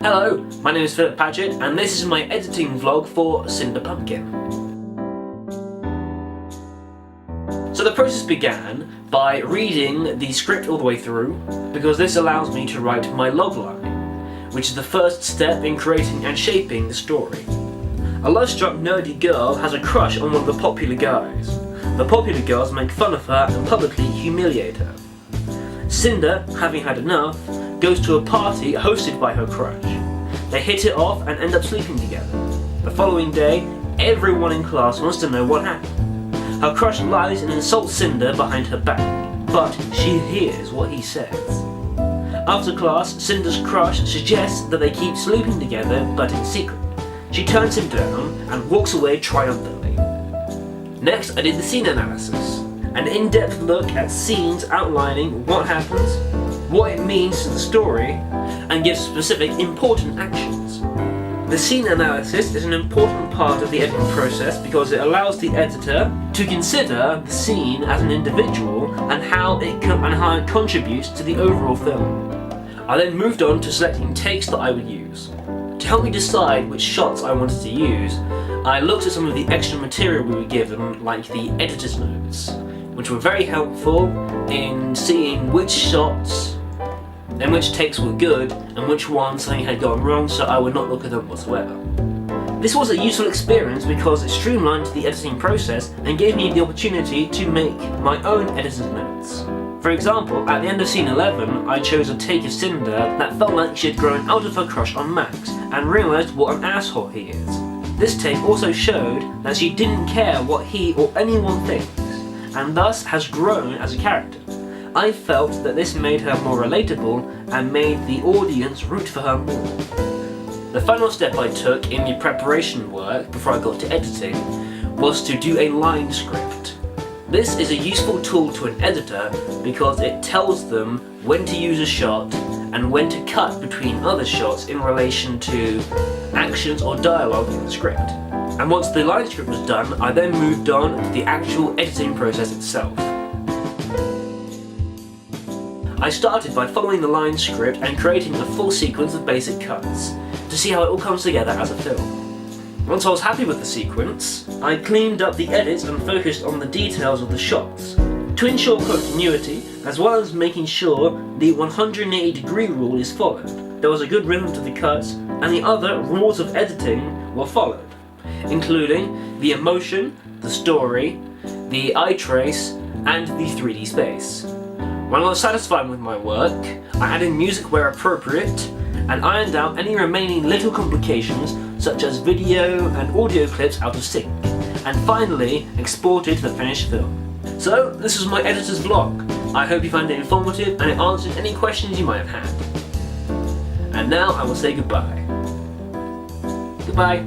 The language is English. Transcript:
Hello, my name is Philip Paget and this is my editing vlog for Cinder Pumpkin. So the process began by reading the script all the way through, because this allows me to write my logline, which is the first step in creating and shaping the story. A love-struck nerdy girl has a crush on one of the popular guys. The popular girls make fun of her and publicly humiliate her. Cinder, having had enough, goes to a party hosted by her crush. They hit it off and end up sleeping together. The following day, everyone in class wants to know what happened. Her crush lies and insults Cinder behind her back, but she hears what he says. After class, Cinder's crush suggests that they keep sleeping together, but in secret. She turns him down and walks away triumphantly. Next, I did the scene analysis, an in-depth look at scenes outlining what happens, what it means to the story, and gives specific important actions. The scene analysis is an important part of the editing process because it allows the editor to consider the scene as an individual and how it contributes to the overall film. I then moved on to selecting takes that I would use. To help me decide which shots I wanted to use, I looked at some of the extra material we were given, like the editor's notes, which were very helpful in seeing which shots and which takes were good and which ones something had gone wrong, so I would not look at them whatsoever. This was a useful experience because it streamlined the editing process and gave me the opportunity to make my own editor's notes. For example, at the end of scene 11, I chose a take of Cinder that felt like she had grown out of her crush on Max and realised what an asshole he is. This take also showed that she didn't care what he or anyone thinks, and thus has grown as a character. I felt that this made her more relatable and made the audience root for her more. The final step I took in the preparation work before I got to editing was to do a line script. This is a useful tool to an editor because it tells them when to use a shot and when to cut between other shots in relation to actions or dialogue in the script. And once the line script was done, I then moved on to the actual editing process itself. I started by following the line script and creating a full sequence of basic cuts to see how it all comes together as a film. Once I was happy with the sequence, I cleaned up the edits and focused on the details of the shots. To ensure continuity, as well as making sure the 180-degree rule is followed, there was a good rhythm to the cuts and the other rules of editing were followed, including the emotion, the story, the eye trace, and the 3D space. When I was satisfied with my work, I added music where appropriate and ironed out any remaining little complications such as video and audio clips out of sync, and finally exported the finished film. So this was my editor's vlog. I hope you found it informative and it answered any questions you might have had. And now I will say goodbye. Goodbye.